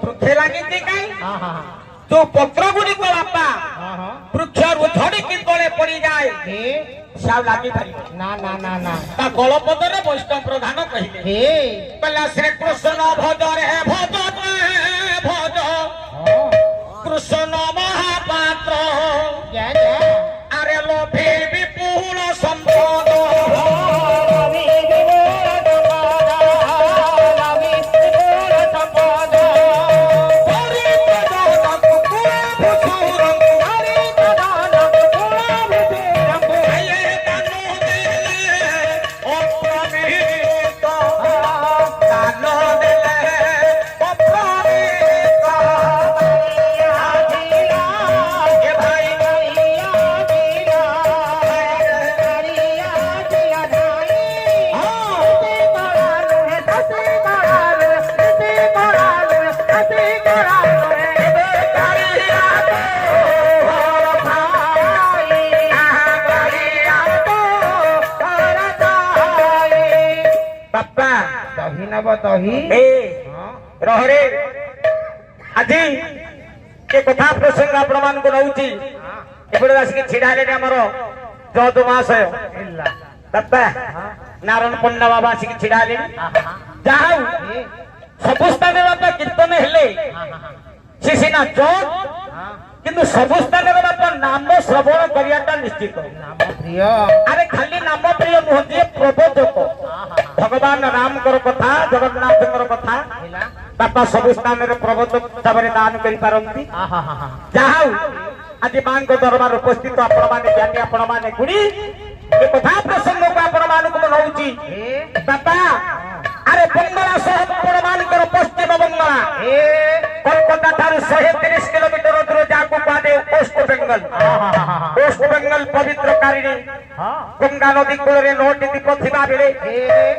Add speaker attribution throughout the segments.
Speaker 1: वृक्ष लगी जो पत्र गुड़िक बापा वृक्ष झड़िकी तले पड़ जाए लगी ना ना ना ना गलपदरे वैष्णव प्रधान कहले श्रीकृष्ण भज रे भज भज कृष्ण महापात्र अरे लोभे विपुल संपद रहे आज के कथा प्रसंग आपण मान को नउची एपडे आसिक छिडाले हमर जद महाशय बापा नारायण पंडा बाबा आसिक छिडाले जाऊ सब स्थान बापा कीर्तन हेले से सिना चोट किंतु सब स्थान बापा नाम श्रवण करियाटा निश्चित नाम प्रिय अरे खाली नाम प्रिय नुहति प्रबोधक भगवान राम कर कथा जगन्नाथ कर कथा बापा सब स्थान रे प्रबोधक हिसाब दान करि पारंती जाऊ आज मां को दरबार उपस्थित आपण माने ज्ञानी आपण माने गुणी ए कथा प्रसंग को आपण मान को नउची बापा अरे बंगला शहर आपण मान कर पश्चिम बंगला कोलकाता ठार 130 किलोमीटर दूर जाको पादे वेस्ट बेंगल पवित्र कारिणी गंगा नदी कूल नौटी दीप थिबा बेले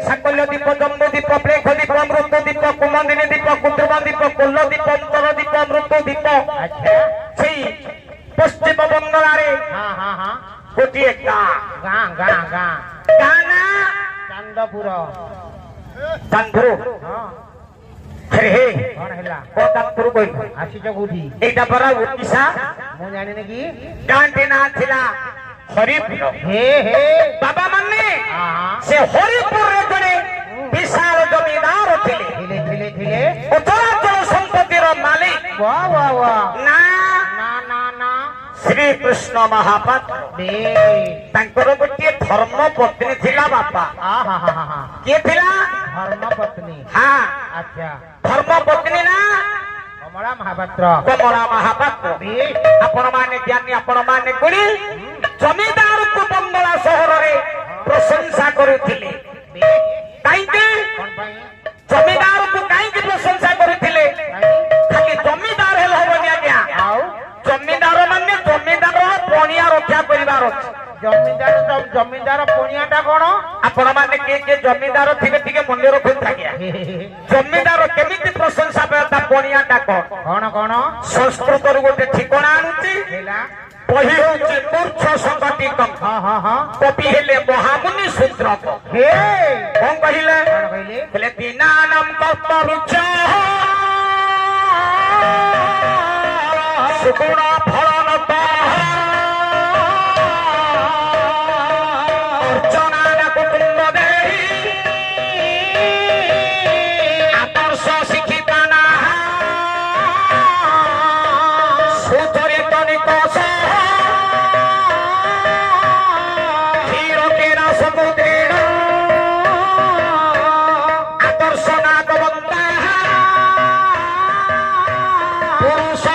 Speaker 1: साकल्य दीप जम्बू दीप प्लेख दीप अमृत दीप कुमंदिनी दीप कुद्रुम दीप कोल्ल दीप अंतर दीप अमृत दीप पश्चिम बंगला रे गोटे गाना चांदपुर अरे हे कौन हैला को चांदपुर कोई आसी जगुठी एटा बरा उड़ीसा मु जाने ने की गांटे ना थिला हरिपुर हे बाबा माने से हरिपुर रे जने विशाल जमीदार थिले उतराचल संपत्ति रो मालिक वाह वाह वाह ना श्री कृष्ण महापात्र तांकर गोटे धर्म पत्नी थिला बापा के थिला धर्म पत्नी हाँ अच्छा धर्म पत्नी ना कमला महापात्र आपण माने ज्ञानी आपण माने गुणी जमीदार को बंगला शहर रे प्रशंसा करुथिले जमीदार को कहीं प्रशंसा करुथिले खाली जमीदार हेल होबनी आज्ञा जमीदार माने जमीदार पणिया रक्षा करिवार जमीदार पणियाटा कोन आपण माने के जमीदार थिबे थिके मंदिर रखुन थाकिया जमीदार केमिति प्रशंसा करता पणियाटा कोन कोन संस्कृत रु गोटे ठिकाना आनुची पही होची मूर्छ संगतिकम कपि हेले महामुनि सूत्र हे कोन कहिले कहले दीनानाम कल्पवृक्ष सुगुण फलनता अर्चना कुटुंब देही आदर्श शिक्षिताना सुचरित निकोष क्षीर केरा समुद्रेण आदर्श नागवंता पुरुष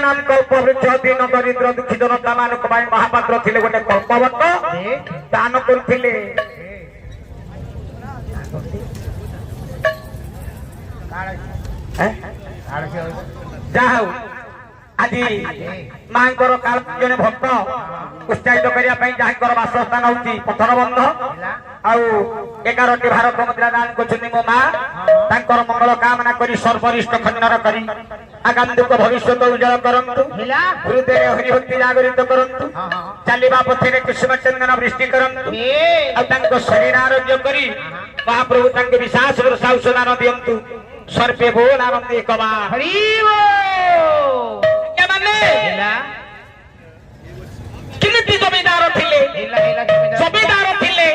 Speaker 1: नाम कल्पवृक्ष दीन दरिद्र दुखी जनता मान महापात्र थिले गोटे कल्पवृक्ष दान करथिले जाऊ आज मां काल जने भक्त उत्साहित करिया पई जाकर वासस्थान होची पत्थर बंध आउ 11ଟି ଭାରତ ମୁଦ୍ରା ଦାନ କରୁଛନ୍ତି ମୋ ମା ତାଙ୍କର ମଙ୍ଗଳ କାମନା କରି ସର୍ବରିଷ୍ଠ ଖଣ୍ଡନ କରି ଆଗାମୀକ ଭବିଷ୍ୟତ ଉଜ୍ଜଳ କରନ୍ତୁ ହୃଦୟରେ ହରିଭକ୍ତି ଜାଗରିତ କରନ୍ତୁ ଚାଲିବା ପଥରେ କୁସୁମ ଚନ୍ଦନ ବୃଷ୍ଟି କରନ୍ତୁ ଆଉ ତାଙ୍କ ଶରୀର ଆରୋଗ୍ୟ କରି ମହାପ୍ରଭୁ ତାଙ୍କୁ ବିଶ୍ୱାସ ଭରସା ଔଷଧାନ ଦିଅନ୍ତୁ ସର୍ବେ ବୋଲ ଆନନ୍ଦେ କବା କେମିତି ଜମିଦାର ଥିଲେ ଜମିଦାର ଥିଲେ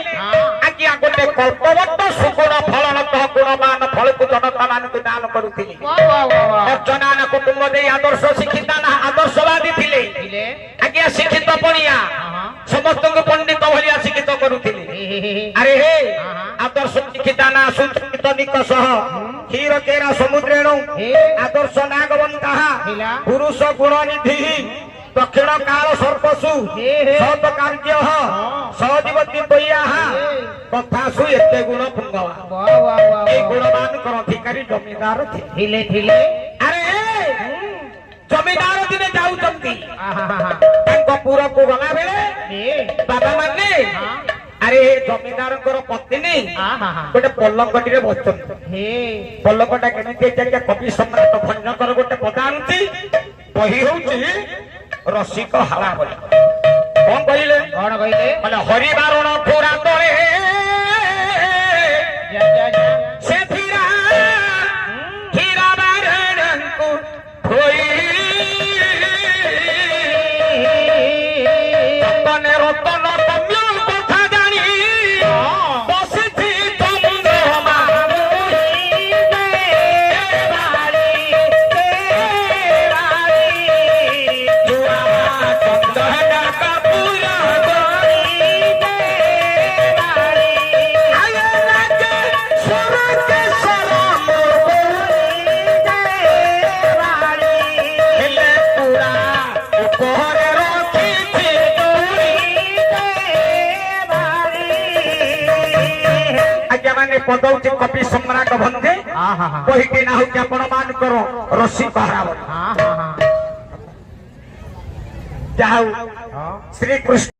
Speaker 1: ଆଜ୍ଞା ଗୋଟେ କଳ୍ପବଟ ସୁଗୁଣ ଫଳନତ ଗୁଣମାନ ଫଳକୁ ଜନତା ମାନଙ୍କୁ ଦାନ କରୁଥିଲେ ଅର୍ଚ୍ଚନା କୁଟୁମ୍ବ ଦେଇ ଆଦର୍ଶ ଶିକ୍ଷିତ ଆଦର୍ଶବାଦୀ ଥିଲେ ଆଜ୍ଞା ଶିକ୍ଷିତ ପଣିଆ ସମସ୍ତଙ୍କୁ ପଣ୍ଡିତ ଭଳିଆ ଶିକ୍ଷିତ କରୁଥିଲେ ଆରେ ହେ ଆଦର୍ଶ ଶିକ୍ଷିତା ନା ସୁଚିତ ନିକଷ କ୍ଷୀର କେରା ସମୁଦ୍ରେଣୁ ଆଦର୍ଶ ନାଗବନ୍ତା ପୁରୁଷ ଗୁଣ ନିଧି ଦକ୍ଷିଣ କାଳ ସର୍ବସୁ ସତ କାର୍ଯ୍ୟ ସହଜୀବତୀ ବଇଆ କଥାସୁ ଏତେ ଗୁଣ ପୁଙ୍ଗବା ଏଇ ଗୁଣମାନଙ୍କର ଅଧିକାରୀ ଜମିଦାର ଥିଲେ ଆରେ ଜମିଦାର ଦିନେ ଯାଉଛନ୍ତି ତାଙ୍କ ପୁରକୁ ଗଲା ବେଳେ ବାବା ମାନେ ଆରେ ଜମିଦାରଙ୍କର ପତ୍ନୀ ଗୋଟେ ପଲଙ୍କଟିରେ ବସୁଛନ୍ତି ପଲଙ୍କଟା କେମିତି କବି ସମ୍ରାଟ ଭଞ୍ଜଙ୍କର ଗୋଟେ ପଦା ଆଣୁଛି ବହି ହଉଛି ରସିକ ହାଳା ବୋଲି କଣ କହିଲେ ମାନେ ହରିବାରଣ ପୁରା ତଳେ ସେ ଧୀରା ହୀରା ବାରଣଙ୍କୁ ଧୋଇ ରତନେ ରତନ ତମ୍ୟ କଥା ଜାଣି ବସିଛି ଚନ୍ଦ୍ରମା ପଦଉଛି କବି ସମ୍ରାଟ ଭଞ୍ଜେ ବହିଟି ନା ହଉଛି ଆପଣ ମାନଙ୍କର ରସିକ ହାରା ବୋଲି ଯାହା ହଉ ଶ୍ରୀକୃଷ୍ଣ